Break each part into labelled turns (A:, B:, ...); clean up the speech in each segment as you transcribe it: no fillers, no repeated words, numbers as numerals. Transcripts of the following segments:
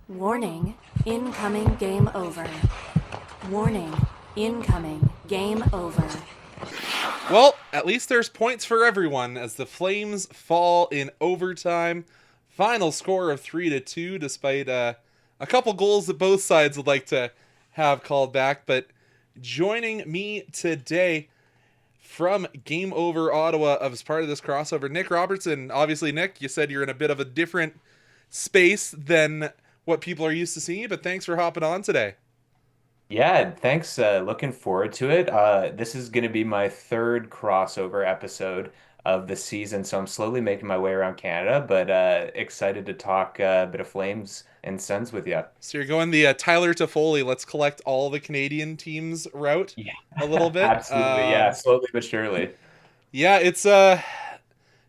A: Warning, incoming game over. Warning, incoming game over.
B: Well, at least there's points for everyone as the Flames fall in overtime. Final score of 3-2, despite a couple goals that both sides would like to have called back. But joining me today from Game Over Ottawa as part of this crossover, Nick Robertson. Obviously, Nick, you said you're in a bit of a different space than what people are used to seeing, but thanks for hopping on today.
C: Yeah, thanks. Looking forward to it. This is going to be my third crossover episode of the season, so I'm slowly making my way around Canada, but excited to talk a bit of Flames and Sens with you.
B: So you're going the Tyler Toffoli, let's collect all the Canadian teams route
C: Yeah,
B: a little bit.
C: absolutely. Yeah, slowly but surely.
B: Yeah, it's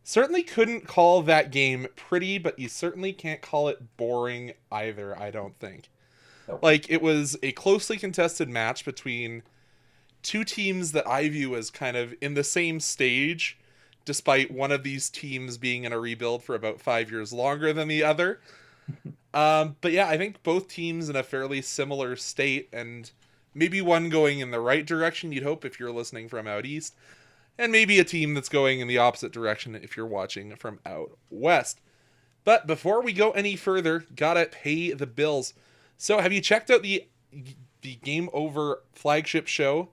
B: certainly couldn't call that game pretty, but you certainly can't call it boring either, I don't think.
C: Nope.
B: Like, it was a closely contested match between two teams that I view as kind of in the same stage, despite one of these teams being in a rebuild for about 5 years longer than the other. But yeah, I think both teams in a fairly similar state, and maybe one going in the right direction, you'd hope if you're listening from out east, and maybe a team that's going in the opposite direction if you're watching from out west. But before we go any further, gotta pay the bills. So have you checked out the Game Over flagship show?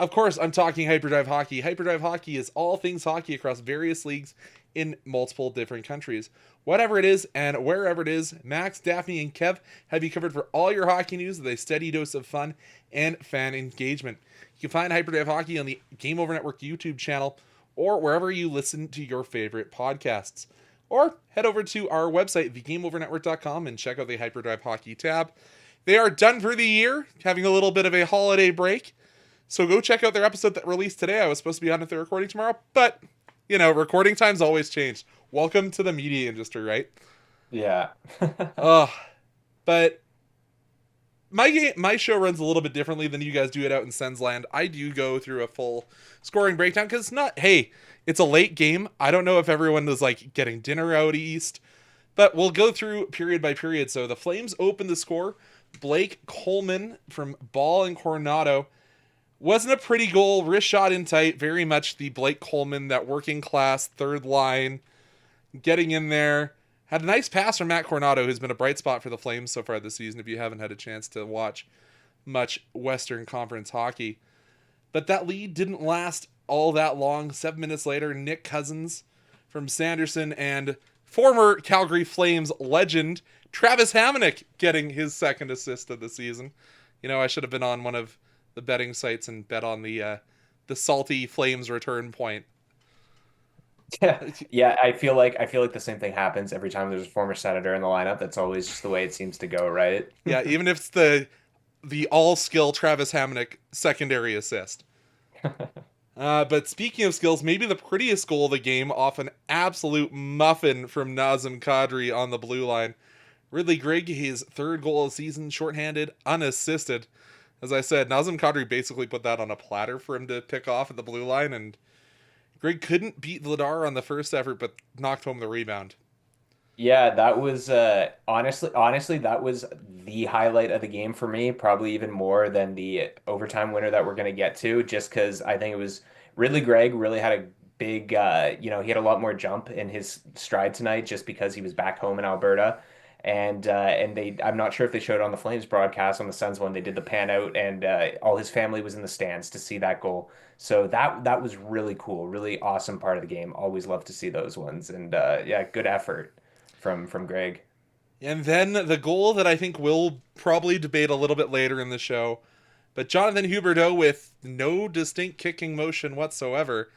B: Of course, I'm talking Hyperdrive Hockey. Hyperdrive Hockey is all things hockey across various leagues in multiple different countries. Whatever it is and wherever it is, Max, Daphne, and Kev have you covered for all your hockey news with a steady dose of fun and fan engagement. You can find Hyperdrive Hockey on the Game Over Network YouTube channel or wherever you listen to your favorite podcasts. Or head over to our website, thegameovernetwork.com, and check out the Hyperdrive Hockey tab. They are done for the year, having a little bit of a holiday break. So go check out their episode that released today. I was supposed to be on if they're recording tomorrow, but, you know, recording times always change. Welcome to the media industry, right?
C: Yeah.
B: But my show runs a little bit differently than you guys do it out in Sensland. I do go through a full scoring breakdown because it's not, hey, it's a late game. I don't know if everyone was like getting dinner out east, but we'll go through period by period. So the Flames open the score. Blake Coleman from Ball and Coronado. Wasn't a pretty goal, wrist shot in tight, very much the Blake Coleman, that working class third line, getting in there. Had a nice pass from Matt Coronado, who's been a bright spot for the Flames so far this season, if you haven't had a chance to watch much Western Conference hockey. But that lead didn't last all that long. 7 minutes later, Nick Cousins from Sanderson and former Calgary Flames legend Travis Hamonic getting his second assist of the season. You know, I should have been on one of the betting sites and bet on the salty Flames return point.
C: Yeah, yeah. I feel like the same thing happens every time there's a former Senator in the lineup. That's always just the way it seems to go, right?
B: Yeah, even if it's the all skill Travis Hamonic secondary assist. But speaking of skills, maybe the prettiest goal of the game off an absolute muffin from Nazem Kadri on the blue line. Ridley Grigg, his third goal of the season, shorthanded, unassisted. As I said, Nazem Kadri basically put that on a platter for him to pick off at the blue line, and Grigg couldn't beat Vladar on the first effort, but knocked home the rebound.
C: Yeah, that was honestly that was the highlight of the game for me, probably even more than the overtime winner that we're going to get to, just because I think it was Ridley Gregg really had a big he had a lot more jump in his stride tonight just because he was back home in Alberta. And they I'm not sure if they showed it on the Flames broadcast on the Suns one. They did the pan out and all his family was in the stands to see that goal. So that was really cool, really awesome part of the game. Always love to see those ones. And yeah, good effort from Greg.
B: And then the goal that I think we'll probably debate a little bit later in the show, but Jonathan Huberdeau, with no distinct kicking motion whatsoever,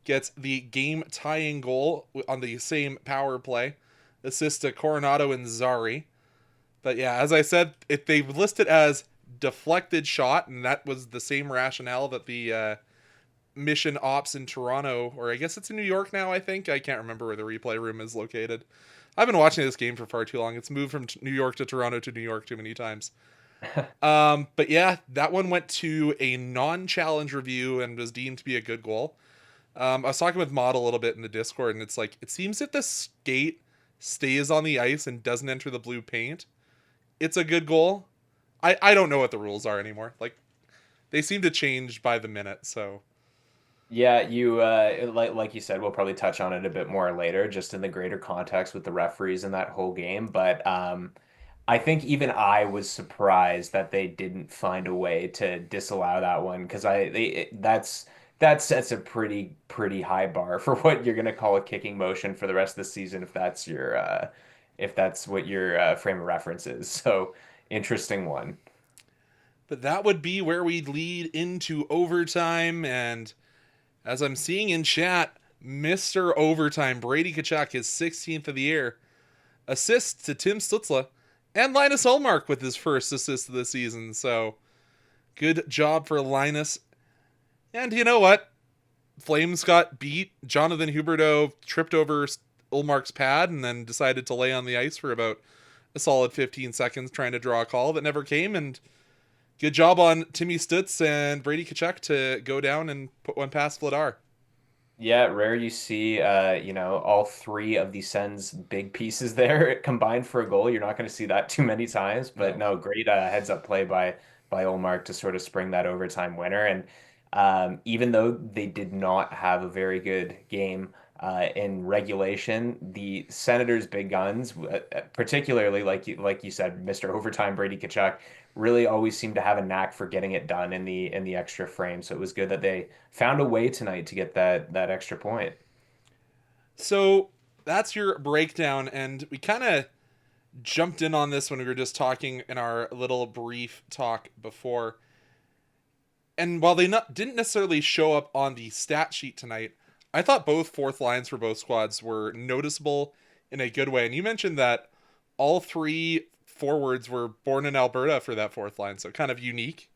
B: gets the game-tying goal on the same power play. Assist to Coronado and Zari. But yeah, as I said, they list it as deflected shot, and that was the same rationale that the Mission Ops in Toronto, or I guess it's in New York now, I think. I can't remember where the replay room is located. I've been watching this game for far too long. It's moved from New York to Toronto to New York too many times. But yeah, that one went to a non-challenge review and was deemed to be a good goal. I was talking with Maude a little bit in the Discord, and it's like, it seems that the skate stays on the ice and doesn't enter the blue paint, it's a good goal. I don't know what the rules are anymore. Like, they seem to change by the minute, so
C: Yeah, you like you said, we'll probably touch on it a bit more later, just in the greater context with the referees in that whole game. But I think even I was surprised that they didn't find a way to disallow that one because that sets a pretty high bar for what you're gonna call a kicking motion for the rest of the season if that's what your frame of reference is. So interesting one.
B: but that would be where we'd lead into overtime. And as I'm seeing in chat, Mr. Overtime, Brady Tkachuk, his 16th of the year, assist to Tim Stutzla, and Linus Ullmark with his first assist of the season. So good job for Linus. And you know what? Flames got beat. Jonathan Huberdeau tripped over Ullmark's pad and then decided to lay on the ice for about a solid 15 seconds trying to draw a call that never came. And good job on Timmy Stutz and Brady Tkachuk to go down and put one past Vladar.
C: Yeah, rare you see, all three of the Sens' big pieces there combined for a goal. You're not going to see that too many times, but
B: No.
C: no, great heads up play by Olmark to sort of spring that overtime winner. And even though they did not have a very good game in regulation, the Senators' big guns, particularly like you said, Mr. Overtime Brady Tkachuk, really always seem to have a knack for getting it done in the extra frame. So it was good that they found a way tonight to get that extra point.
B: So that's your breakdown. And we kind of jumped in on this when we were just talking in our little brief talk before. And while didn't necessarily show up on the stat sheet tonight, I thought both fourth lines for both squads were noticeable in a good way. And you mentioned that all three forwards were born in Alberta for that fourth line, so kind of unique.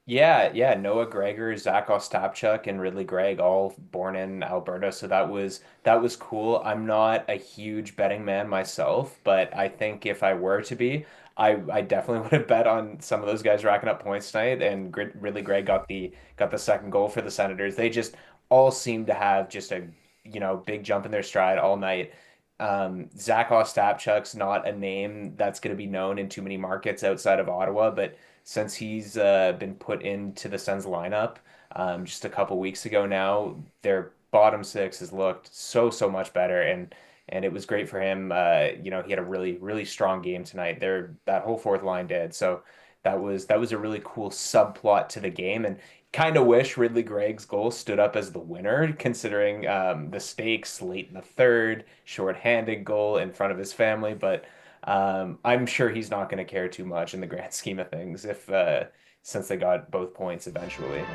C: Yeah. Noah Gregor, Zach Ostapchuk, and Ridley Gregg, all born in Alberta. So that was cool. I'm not a huge betting man myself, but I think if I were to be, I definitely would have bet on some of those guys racking up points tonight. And Ridley Gregg got the second goal for the Senators. They just all seem to have just a big jump in their stride all night. Zach Ostapchuk's not a name that's going to be known in too many markets outside of Ottawa, but since he's been put into the Sens lineup just a couple weeks ago now, their bottom six has looked so much better, and it was great for him. He had a really strong game tonight. That whole fourth line did. So that was a really cool subplot to the game, and kind of wish Ridley Gregg's goal stood up as the winner, considering the stakes late in the third, shorthanded goal in front of his family. But I'm sure he's not going to care too much in the grand scheme of things if since they got both points eventually.